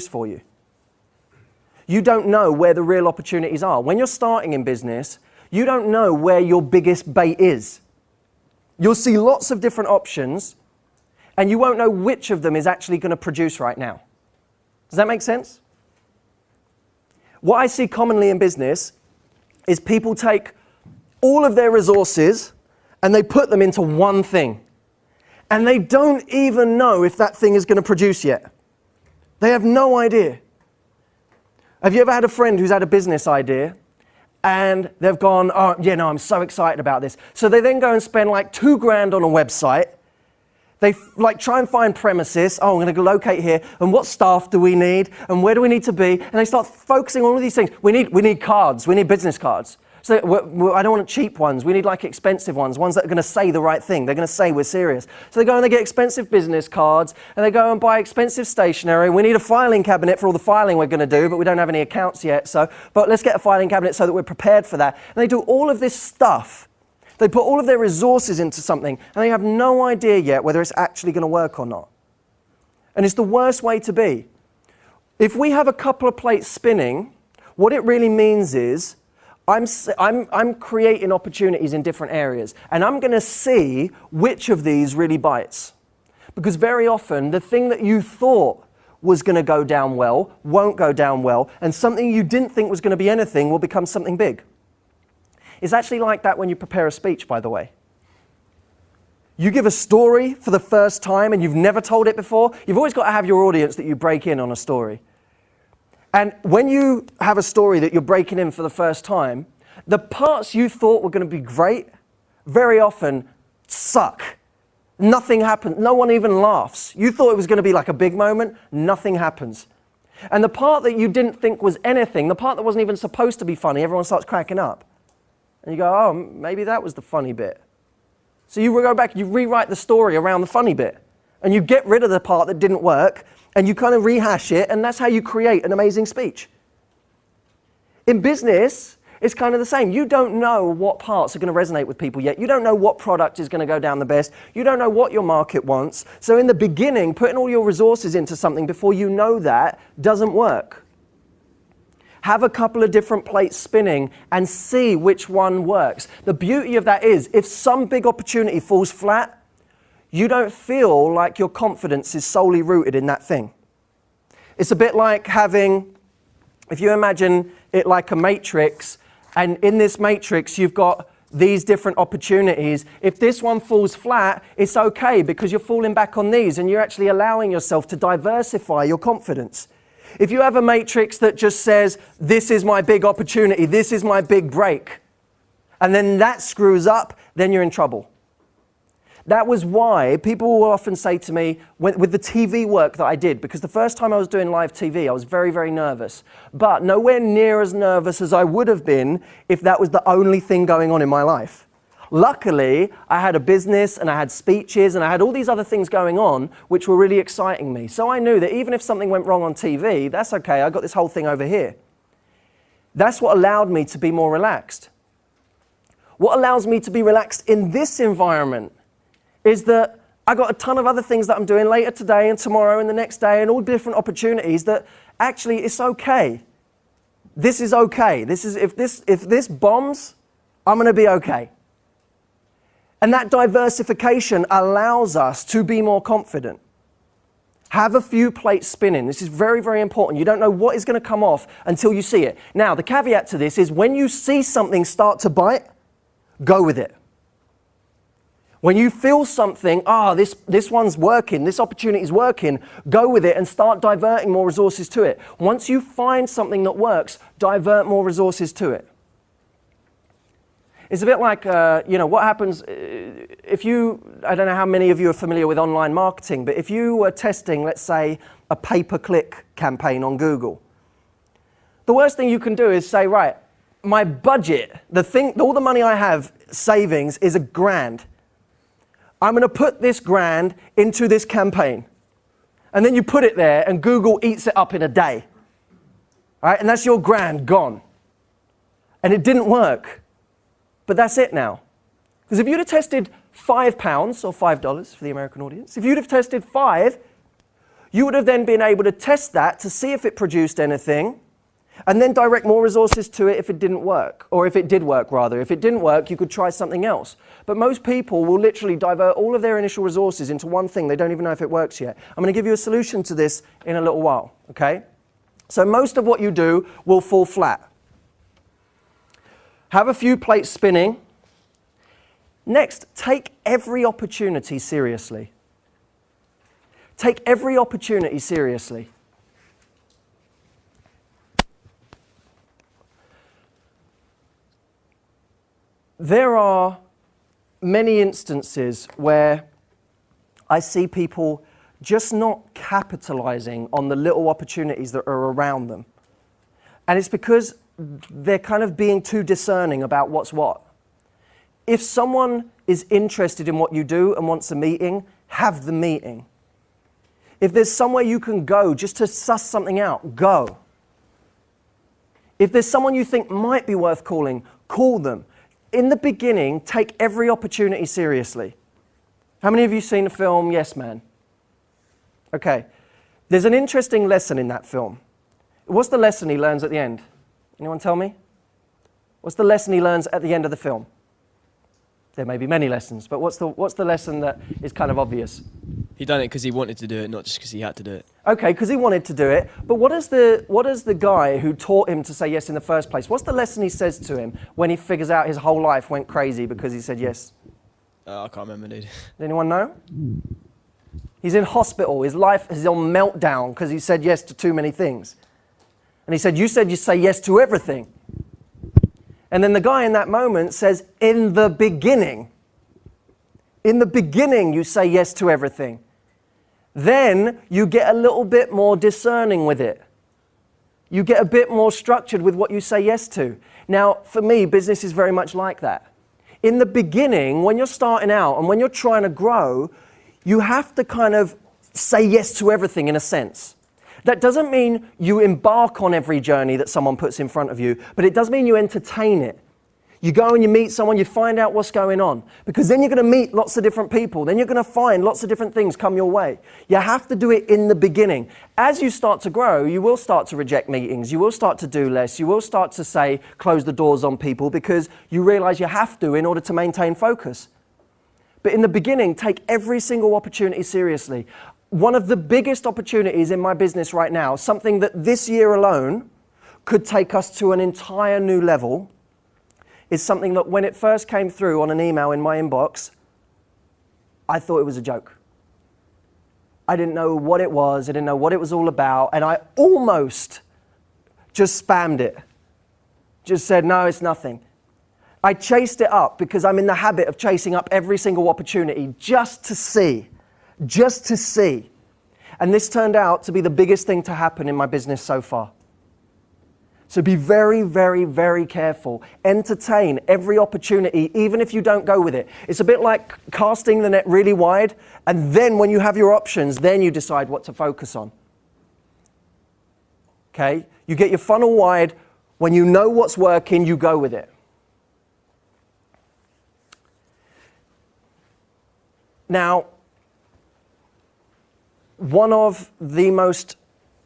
for you. You don't know where the real opportunities are. When you're starting in business, you don't know where your biggest bait is. You'll see lots of different options, and you won't know which of them is actually going to produce right now. Does that make sense? What I see commonly in business is people take all of their resources and they put them into one thing. And they don't even know if that thing is going to produce yet. They have no idea. Have you ever had a friend who's had a business idea and they've gone, oh, yeah, no, I'm so excited about this. So they then go and spend like $2,000 on a website. They like try and find premises. Oh, I'm going to go locate here. And what staff do we need? And where do we need to be? And they start focusing on all these things. We need cards. We need business cards. So I don't want cheap ones. We need like expensive ones that are going to say the right thing. They're going to say we're serious. So they go and they get expensive business cards, and they go and buy expensive stationery. We need a filing cabinet for all the filing we're going to do, but we don't have any accounts yet. But let's get a filing cabinet so that we're prepared for that. And they do all of this stuff. They put all of their resources into something, and they have no idea yet whether it's actually going to work or not. And it's the worst way to be. If we have a couple of plates spinning, what it really means is I'm creating opportunities in different areas, and I'm going to see which of these really bites. Because very often, the thing that you thought was going to go down well won't go down well, and something you didn't think was going to be anything will become something big. It's actually like that when you prepare a speech, by the way. You give a story for the first time and you've never told it before, you've always got to have your audience that you break in on a story. And when you have a story that you're breaking in for the first time, the parts you thought were going to be great very often suck. Nothing happens. No one even laughs. You thought it was going to be like a big moment. Nothing happens. And the part that you didn't think was anything, the part that wasn't even supposed to be funny, everyone starts cracking up. And you go, oh, maybe that was the funny bit. So you go back, you rewrite the story around the funny bit. And you get rid of the part that didn't work, and you kind of rehash it, and that's how you create an amazing speech. In business, it's kind of the same. You don't know what parts are going to resonate with people yet. You don't know what product is going to go down the best. You don't know what your market wants. So in the beginning, putting all your resources into something before you know that doesn't work. Have a couple of different plates spinning and see which one works. The beauty of that is, if some big opportunity falls flat, you don't feel like your confidence is solely rooted in that thing. It's a bit like having, if you imagine it like a matrix, and in this matrix you've got these different opportunities. If this one falls flat, it's okay because you're falling back on these and you're actually allowing yourself to diversify your confidence. If you have a matrix that just says, this is my big opportunity, this is my big break, and then that screws up, then you're in trouble. That was why people will often say to me, with the TV work that I did, because the first time I was doing live TV, I was very, very nervous, but nowhere near as nervous as I would have been if that was the only thing going on in my life. Luckily, I had a business and I had speeches and I had all these other things going on which were really exciting me. So I knew that even if something went wrong on TV, that's okay, I got this whole thing over here. That's what allowed me to be more relaxed. What allows me to be relaxed in this environment is that I got a ton of other things that I'm doing later today and tomorrow and the next day and all different opportunities that actually it's okay. This is okay. If this bombs, I'm going to be okay. And that diversification allows us to be more confident. Have a few plates spinning. This is very, very important. You don't know what is going to come off until you see it. Now, the caveat to this is when you see something start to bite, go with it. When you feel something, this one's working, this opportunity is working, go with it and start diverting more resources to it. Once you find something that works, divert more resources to it. It's a bit like, what happens if I don't know how many of you are familiar with online marketing, but if you were testing, let's say, a pay-per-click campaign on Google, the worst thing you can do is say, right, my budget, all the money I have savings is $1,000. I'm going to put this $1,000 into this campaign. And then you put it there and Google eats it up in a day. All right? And that's your $1,000 gone. And it didn't work. But that's it now. Because if you'd have tested £5 or $5 for the American audience, if you'd have tested 5, You would have then been able to test that to see if it produced anything, and then direct more resources to it if it didn't work, or if it did work rather. If it didn't work, you could try something else. But most people will literally divert all of their initial resources into one thing. They don't even know if it works yet. I'm going to give you a solution to this in a little while, okay? So most of what you do will fall flat. Have a few plates spinning. Next, take every opportunity seriously. Take every opportunity seriously. There are many instances where I see people just not capitalizing on the little opportunities that are around them. And it's because they're kind of being too discerning about what's what. If someone is interested in what you do and wants a meeting, have the meeting. If there's somewhere you can go just to suss something out, go. If there's someone you think might be worth calling, call them. In the beginning, take every opportunity seriously. How many of you seen the film Yes Man? Okay. There's an interesting lesson in that film. What's the lesson he learns at the end? Anyone tell me? What's the lesson he learns at the end of the film? There may be many lessons, but what's the lesson that is kind of obvious? He done it because he wanted to do it, not just because he had to do it. Okay, because he wanted to do it. But what is the guy who taught him to say yes in the first place? What's the lesson he says to him when he figures out his whole life went crazy because he said yes? I can't remember, dude. Does anyone know? He's in hospital. His life is on meltdown because he said yes to too many things. And he said, you said you say yes to everything. And then the guy in that moment says, in the beginning you say yes to everything. Then you get a little bit more discerning with it. You get a bit more structured with what you say yes to. Now, for me, business is very much like that. In the beginning, when you're starting out and when you're trying to grow, you have to kind of say yes to everything in a sense. That doesn't mean you embark on every journey that someone puts in front of you, but it does mean you entertain it. You go and you meet someone, you find out what's going on, because then you're going to meet lots of different people. Then you're going to find lots of different things come your way. You have to do it in the beginning. As you start to grow, you will start to reject meetings. You will start to do less. You will start to say, close the doors on people, because you realize you have to in order to maintain focus. But in the beginning, take every single opportunity seriously. One of the biggest opportunities in my business right now, something that this year alone could take us to an entire new level, is something that when it first came through on an email in my inbox, I thought it was a joke. I didn't know what it was. I didn't know what it was all about. And I almost just spammed it. Just said, no, it's nothing. I chased it up because I'm in the habit of chasing up every single opportunity just to see. And this turned out to be the biggest thing to happen in my business so far. So be very, very, very careful. Entertain every opportunity, even if you don't go with it. It's a bit like casting the net really wide, and then when you have your options, then you decide what to focus on. Okay? You get your funnel wide. When you know what's working, you go with it. Now, one of the most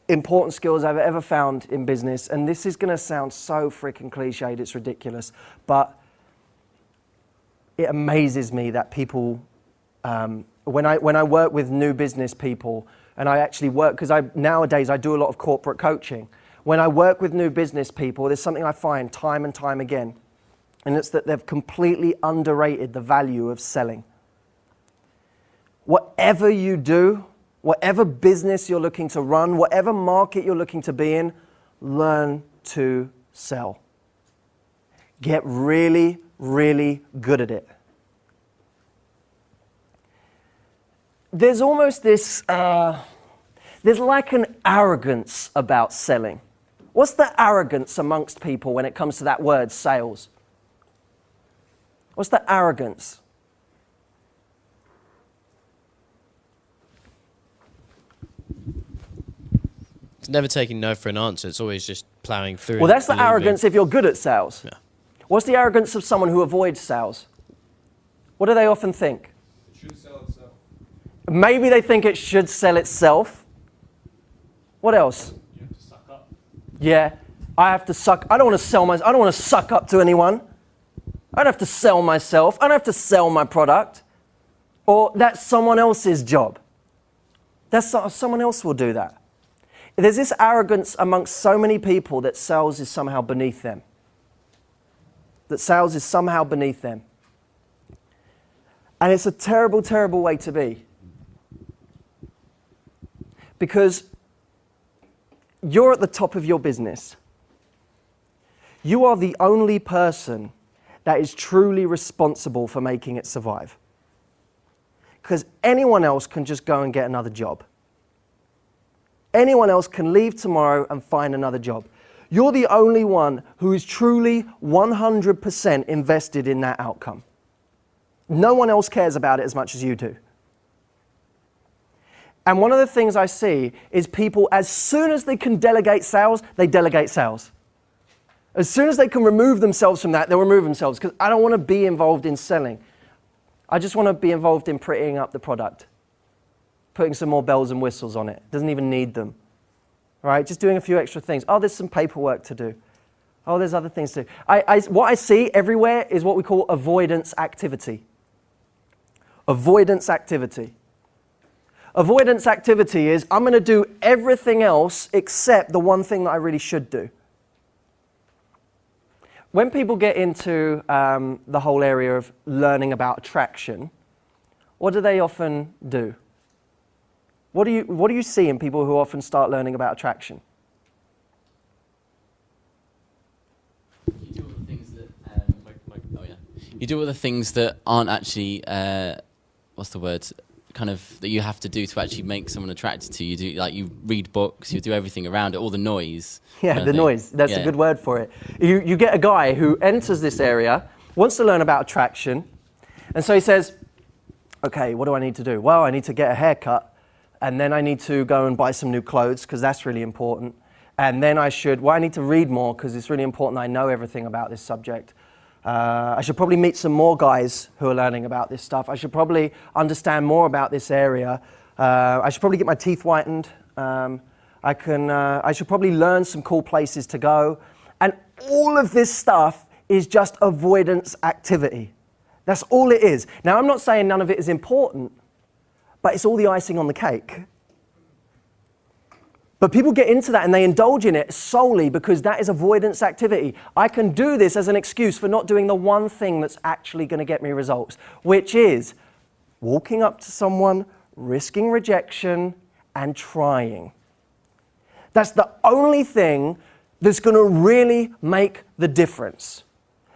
important skills I've ever found in business, and this is going to sound so freaking cliched, it's ridiculous, but it amazes me that people, when I work with new business people, and I actually work, because nowadays I do a lot of corporate coaching. When I work with new business people, there's something I find time and time again, and it's that they've completely underrated the value of selling. Whatever you do, whatever business you're looking to run, whatever market you're looking to be in, learn to sell. Get really, really good at it. There's almost this, there's like an arrogance about selling. What's the arrogance amongst people when it comes to that word, sales? What's the arrogance? It's never taking no for an answer. It's always just plowing through. Well, that's the arrogance if you're good at sales. Yeah. What's the arrogance of someone who avoids sales? What do they often think? It should sell itself. Maybe they think it should sell itself. What else? You have to suck up. Yeah, I have to suck. I don't want to sell I don't want to suck up to anyone. I don't have to sell myself. I don't have to sell my product. Or that's someone else's job. Someone else will do that. There's this arrogance amongst so many people that sales is somehow beneath them. That sales is somehow beneath them. And it's a terrible, terrible way to be. Because you're at the top of your business. You are the only person that is truly responsible for making it survive. Because anyone else can just go and get another job. Anyone else can leave tomorrow and find another job. You're the only one who is truly 100% invested in that outcome. No one else cares about it as much as you do. And one of the things I see is people, as soon as they can delegate sales, they delegate sales. As soon as they can remove themselves from that, they'll remove themselves, because I don't want to be involved in selling. I just want to be involved in prettying up the product, putting some more bells and whistles on it. Doesn't even need them. Right? Just doing a few extra things. Oh, there's some paperwork to do. Oh, there's other things to do. What I see everywhere is what we call avoidance activity. Avoidance activity. Avoidance activity is, I'm going to do everything else except the one thing that I really should do. When people get into the whole area of learning about attraction, what do they often do? What do you see in people who often start learning about attraction? You do all the things that you do all the things that aren't actually what's the word? Kind of that you have to do to actually make someone attracted to you. You do, like, you read books, you do everything around it, all the noise. Yeah, the noise. That's a good word for it. You get a guy who enters this area, wants to learn about attraction, and so he says, okay, what do I need to do? Well, I need to get a haircut, and then I need to go and buy some new clothes, because that's really important. And then I need to read more, because it's really important I know everything about this subject. I should probably meet some more guys who are learning about this stuff. I should probably understand more about this area. I should probably get my teeth whitened. I should probably learn some cool places to go. And all of this stuff is just avoidance activity. That's all it is. Now, I'm not saying none of it is important, but it's all the icing on the cake. But people get into that and they indulge in it solely because that is avoidance activity. I can do this as an excuse for not doing the one thing that's actually going to get me results, which is walking up to someone, risking rejection, and trying. That's the only thing that's going to really make the difference.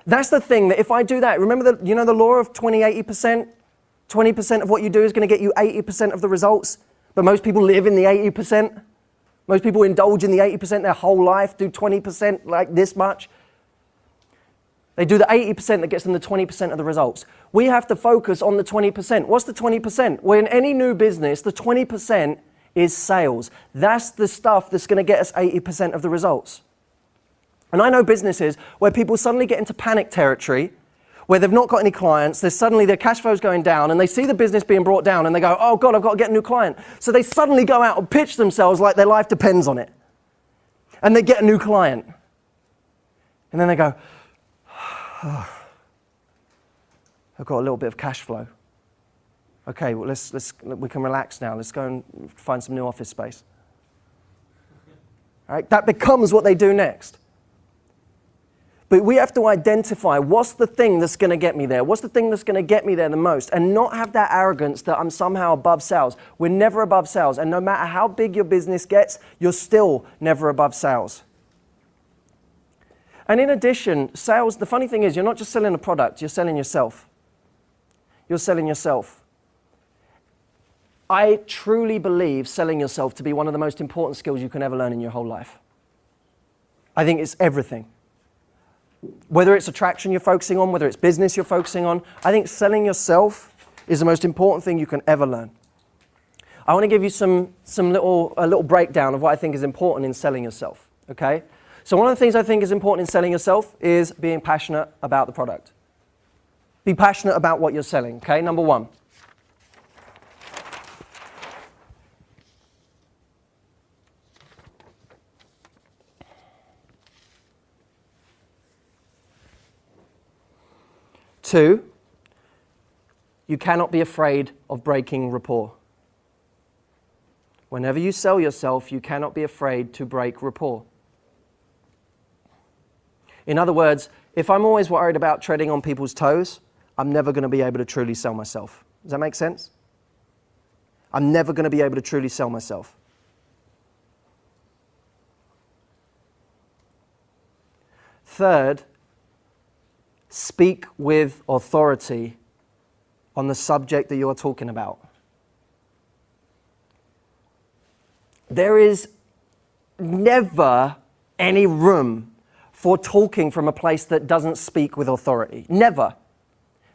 That's the thing that if I do that, remember the law of 20-80%? 20% of what you do is going to get you 80% of the results, but most people live in the 80%. Most people indulge in the 80% their whole life, do 20% like this much. They do the 80% that gets them the 20% of the results. We have to focus on the 20%. What's the 20%? Well, in any new business, the 20% is sales. That's the stuff that's going to get us 80% of the results. And I know businesses where people suddenly get into panic territory, where they've not got any clients, their cash flow's going down, and they see the business being brought down, and they go, oh God, I've got to get a new client. So they suddenly go out and pitch themselves like their life depends on it. And they get a new client. And then they go, oh, I've got a little bit of cash flow. Okay, well, we can relax now. Let's go and find some new office space. All right, that becomes what they do next. But we have to identify what's the thing that's going to get me there. What's the thing that's going to get me there the most? And not have that arrogance that I'm somehow above sales. We're never above sales. And no matter how big your business gets, you're still never above sales. And in addition, sales, the funny thing is, you're not just selling a product, you're selling yourself. You're selling yourself. I truly believe selling yourself to be one of the most important skills you can ever learn in your whole life. I think it's everything. Whether it's attraction you're focusing on, whether it's business you're focusing on, I think selling yourself is the most important thing you can ever learn. I want to give you a little breakdown of what I think is important in selling yourself, okay? So one of the things I think is important in selling yourself is being passionate about the product. Be passionate about what you're selling, okay? Number one. 2, you cannot be afraid of breaking rapport. Whenever you sell yourself, you cannot be afraid to break rapport. In other words, if I'm always worried about treading on people's toes, I'm never going to be able to truly sell myself. Does that make sense? I'm never going to be able to truly sell myself. Third, speak with authority on the subject that you're talking about. There is never any room for talking from a place that doesn't speak with authority. Never.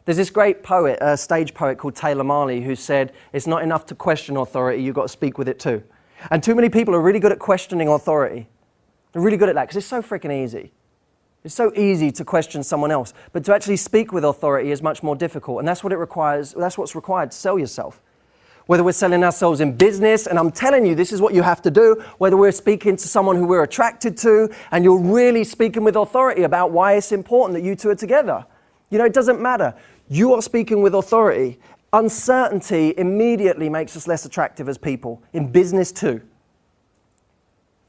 There's this great poet, a stage poet called Taylor Marley, who said, it's not enough to question authority, you've got to speak with it too. And too many people are really good at questioning authority. They're really good at that because it's so freaking easy. It's so easy to question someone else, but to actually speak with authority is much more difficult, and that's what it requires. That's what's required to sell yourself. Whether we're selling ourselves in business, and I'm telling you, this is what you have to do, whether we're speaking to someone who we're attracted to, and you're really speaking with authority about why it's important that you two are together. You know, it doesn't matter. You are speaking with authority. Uncertainty immediately makes us less attractive as people, in business too.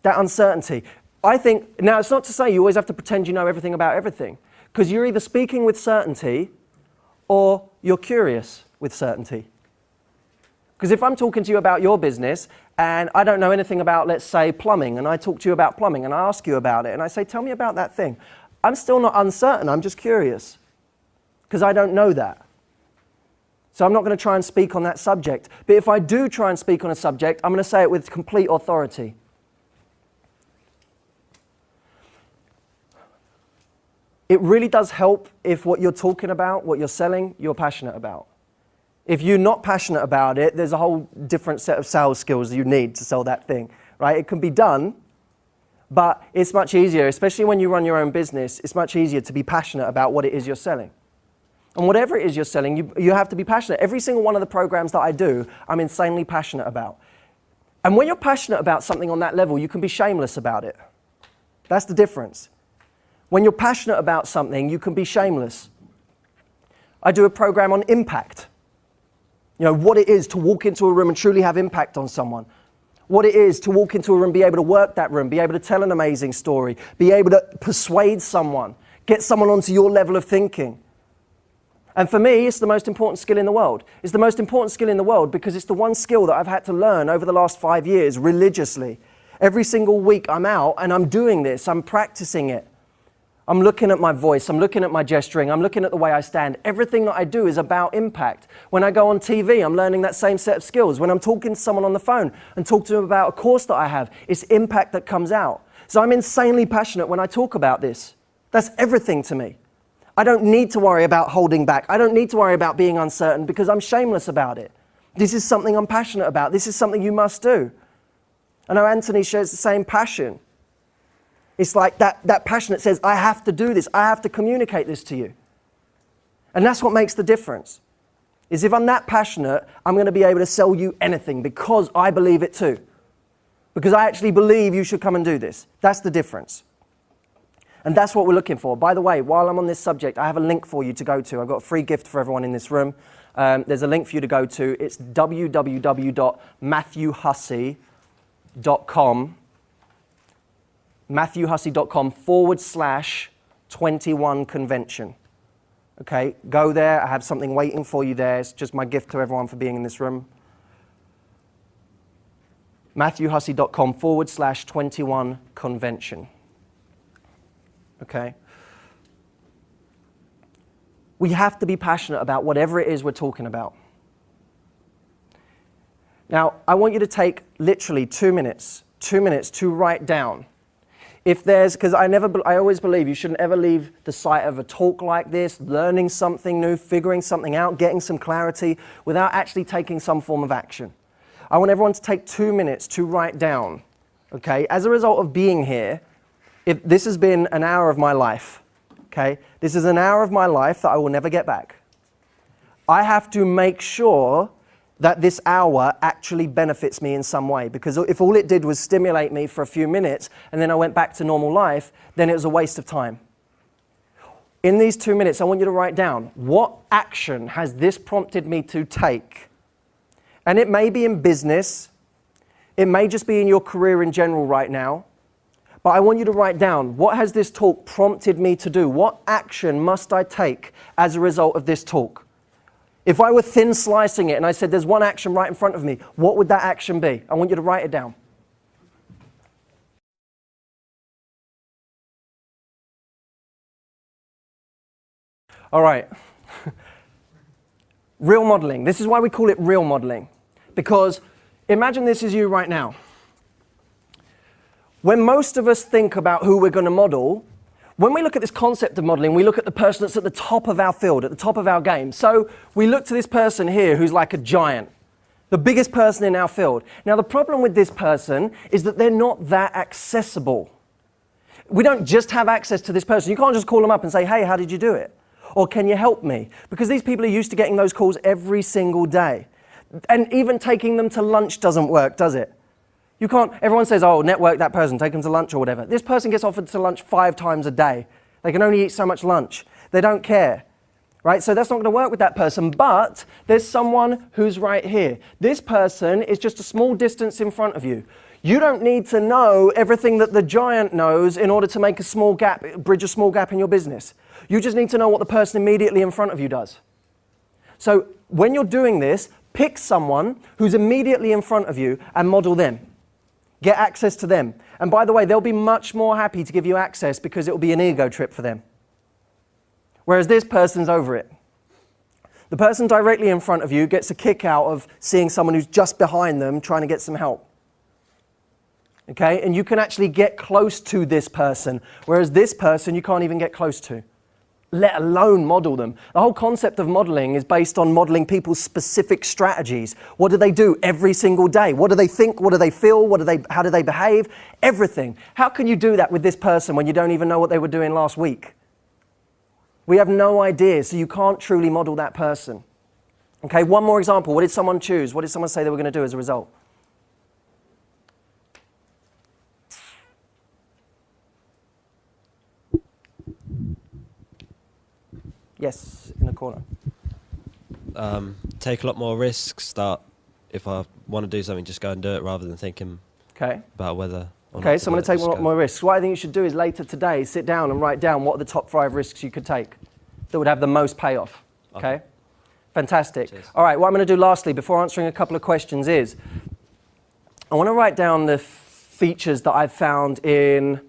That uncertainty. I think, now it's not to say you always have to pretend you know everything about everything, because you're either speaking with certainty or you're curious with certainty. Because if I'm talking to you about your business and I don't know anything about, let's say, plumbing, and I talk to you about plumbing and I ask you about it and I say, tell me about that thing, I'm still not uncertain, I'm just curious, because I don't know that. So I'm not going to try and speak on that subject. But if I do try and speak on a subject, I'm going to say it with complete authority. It really does help if what you're talking about, what you're selling, you're passionate about. If you're not passionate about it, there's a whole different set of sales skills you need to sell that thing, right? It can be done, but it's much easier, especially when you run your own business, it's much easier to be passionate about what it is you're selling. And whatever it is you're selling, you have to be passionate. Every single one of the programs that I do, I'm insanely passionate about. And when you're passionate about something on that level, you can be shameless about it. That's the difference. When you're passionate about something, you can be shameless. I do a program on impact. You know, what it is to walk into a room and truly have impact on someone. What it is to walk into a room, be able to work that room, be able to tell an amazing story, be able to persuade someone, get someone onto your level of thinking. And for me, it's the most important skill in the world. It's the most important skill in the world because it's the one skill that I've had to learn over the last 5 years religiously. Every single week I'm out and I'm doing this, I'm practicing it. I'm looking at my voice, I'm looking at my gesturing, I'm looking at the way I stand. Everything that I do is about impact. When I go on TV, I'm learning that same set of skills. When I'm talking to someone on the phone and talk to them about a course that I have, it's impact that comes out. So I'm insanely passionate when I talk about this. That's everything to me. I don't need to worry about holding back. I don't need to worry about being uncertain because I'm shameless about it. This is something I'm passionate about. This is something you must do. I know Anthony shares the same passion. It's like that passion that says, I have to do this. I have to communicate this to you. And that's what makes the difference. Is if I'm that passionate, I'm going to be able to sell you anything because I believe it too. Because I actually believe you should come and do this. That's the difference. And that's what we're looking for. By the way, while I'm on this subject, I have a link for you to go to. I've got a free gift for everyone in this room. There's a link for you to go to. It's www.matthewhussey.com. matthewhussey.com/21convention. Okay, go there. I have something waiting for you there. It's just my gift to everyone for being in this room. matthewhussey.com/21convention. Okay. We have to be passionate about whatever it is we're talking about. Now, I want you to take literally 2 minutes to write down. If there's, because I always believe you shouldn't ever leave the site of a talk like this, learning something new, figuring something out, getting some clarity, without actually taking some form of action. I want everyone to take 2 minutes to write down, okay? As a result of being here, if this has been an hour of my life, okay? This is an hour of my life that I will never get back. I have to make sure that this hour actually benefits me in some way. Because if all it did was stimulate me for a few minutes and then I went back to normal life, then it was a waste of time. in these 2 minutes, I want you to write down, what action has this prompted me to take? And it may be in business, it may just be in your career in general right now, but I want you to write down, what has this talk prompted me to do? What action must I take as a result of this talk? If I were thin slicing it and I said there's one action right in front of me, what would that action be? I want you to write it down. All right. Real modeling. This is why we call it real modeling. Because imagine this is you right now. When most of us think about who we're going to model, when we look at this concept of modeling, we look at the person that's at the top of our field, at the top of our game. So we look to this person here who's like a giant, the biggest person in our field. Now the problem with this person is that they're not that accessible. We don't just have access to this person. You can't just call them up and say, hey, how did you do it? Or can you help me? Because these people are used to getting those calls every single day. And even taking them to lunch doesn't work, does it? You can't, everyone says, oh, network that person, take them to lunch or whatever. This person gets offered to lunch 5 times a day. They can only eat so much lunch. They don't care, right? So that's not going to work with that person. But there's someone who's right here. This person is just a small distance in front of you. You don't need to know everything that the giant knows in order to make a small gap, bridge a small gap in your business. You just need to know what the person immediately in front of you does. So when you're doing this, pick someone who's immediately in front of you and model them. Get access to them. And by the way, they'll be much more happy to give you access because it will be an ego trip for them. Whereas this person's over it. The person directly in front of you gets a kick out of seeing someone who's just behind them trying to get some help. Okay? And you can actually get close to this person, whereas this person you can't even get close to, let alone model them. The whole concept of modeling is based on modeling people's specific strategies. What do they do every single day? What do they think? What do they feel? How do they behave? Everything. How can you do that with this person when you don't even know what they were doing last week? We have no idea, so you can't truly model that person. Okay, one more example. What did someone choose? What did someone say they were going to do as a result? Yes, in the corner. Take a lot more risks. If I want to do something, just go and do it rather than thinking about whether or not. Okay, so I'm going to take a lot more risks. What I think you should do is later today, sit down and write down what are the top 5 risks you could take that would have the most payoff. Okay? Fantastic. Cheers. All right, what I'm going to do lastly, before answering a couple of questions is, I want to write down the features that I've found in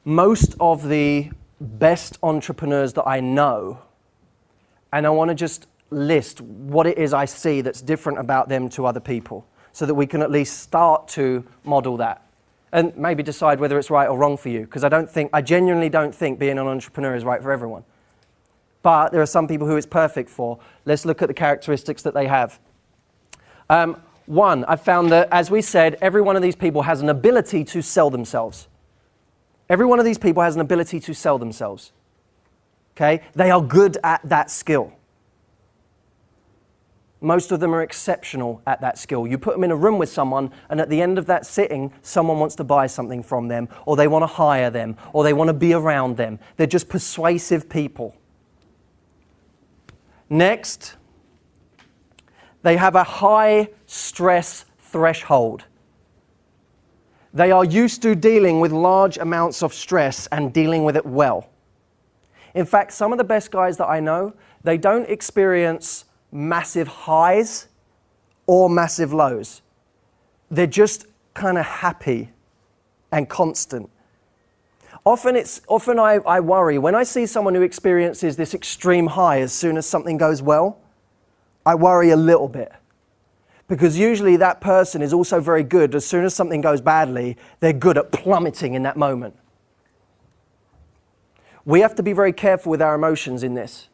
most of the best entrepreneurs that I know, and I want to just list what it is I see that's different about them to other people so that we can at least start to model that and maybe decide whether it's right or wrong for you, because I genuinely don't think being an entrepreneur is right for everyone. But there are some people who it's perfect for. Let's look at the characteristics that they have. One, I've found that, as we said, every one of these people has an ability to sell themselves. Every one of these people has an ability to sell themselves. Okay? They are good at that skill. Most of them are exceptional at that skill. You put them in a room with someone, and at the end of that sitting, someone wants to buy something from them, or they want to hire them, or they want to be around them. They're just persuasive people. Next, they have a high stress threshold. They are used to dealing with large amounts of stress and dealing with it well. In fact, some of the best guys that I know, they don't experience massive highs or massive lows. They're just kind of happy and constant. Often I worry when I see someone who experiences this extreme high as soon as something goes well, I worry a little bit. Because usually that person is also very good. As soon as something goes badly, they're good at plummeting in that moment. We have to be very careful with our emotions in this.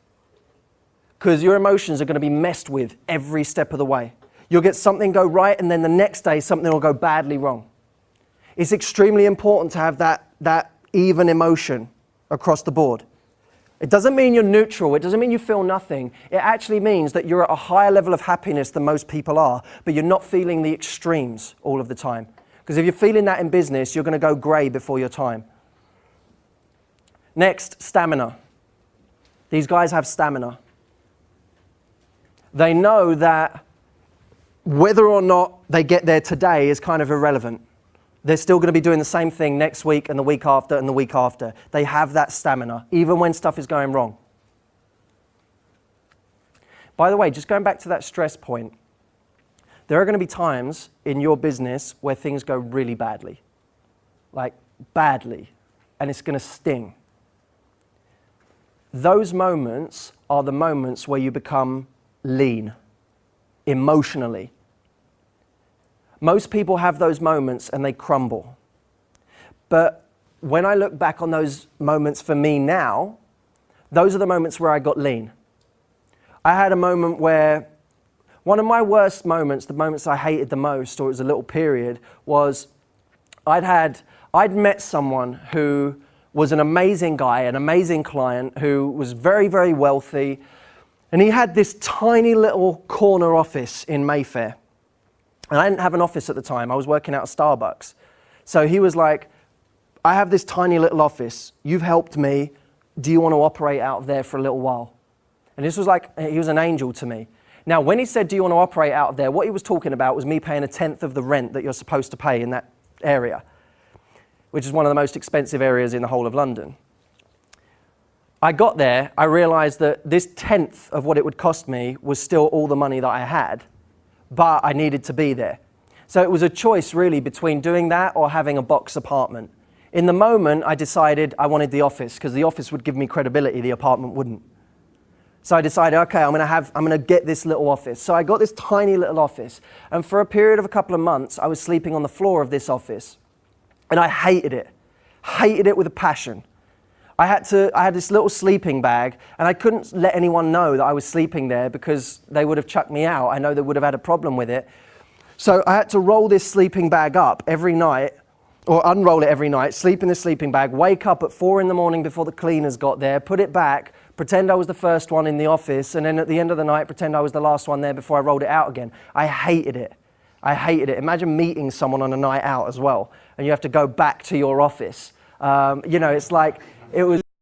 Because your emotions are going to be messed with every step of the way. You'll get something go right, and then the next day something will go badly wrong. It's extremely important to have that even emotion across the board. It doesn't mean you're neutral. It doesn't mean you feel nothing. It actually means that you're at a higher level of happiness than most people are, but you're not feeling the extremes all of the time. Because if you're feeling that in business, you're going to go grey before your time. Next, stamina. These guys have stamina. They know that whether or not they get there today is kind of irrelevant. They're still going to be doing the same thing next week and the week after and the week after. They have that stamina, even when stuff is going wrong. By the way, just going back to that stress point, there are going to be times in your business where things go really badly. Like, badly. And it's going to sting. Those moments are the moments where you become lean, emotionally. Most people have those moments and they crumble. But when I look back on those moments for me now, those are the moments where I got lean. I had a moment where, one of my worst moments, the moments I hated the most, or it was a little period, was I'd met someone who was an amazing guy, an amazing client who was very, very wealthy, and he had this tiny little corner office in Mayfair. And I didn't have an office at the time. I was working out of Starbucks. So he was like, I have this tiny little office. You've helped me. Do you want to operate out of there for a little while? And this was like, he was an angel to me. Now, when he said, do you want to operate out of there, what he was talking about was me paying 1/10 of the rent that you're supposed to pay in that area, which is one of the most expensive areas in the whole of London. I got there, I realized that this 1/10 of what it would cost me was still all the money that I had, but I needed to be there. So it was a choice really between doing that or having a box apartment. In the moment, I decided I wanted the office because the office would give me credibility, the apartment wouldn't. So I decided, okay, I'm going to get this little office. So I got this tiny little office. And for a period of a couple of months, I was sleeping on the floor of this office. And I hated it with a passion. I had this little sleeping bag, and I couldn't let anyone know that I was sleeping there because they would have chucked me out. I know they would have had a problem with it. So I had to roll this sleeping bag up every night, or unroll it every night, sleep in the sleeping bag, wake up at 4 a.m. before the cleaners got there, put it back, pretend I was the first one in the office, and then at the end of the night, pretend I was the last one there before I rolled it out again. I hated it. Imagine meeting someone on a night out as well, and you have to go back to your office. It's like, it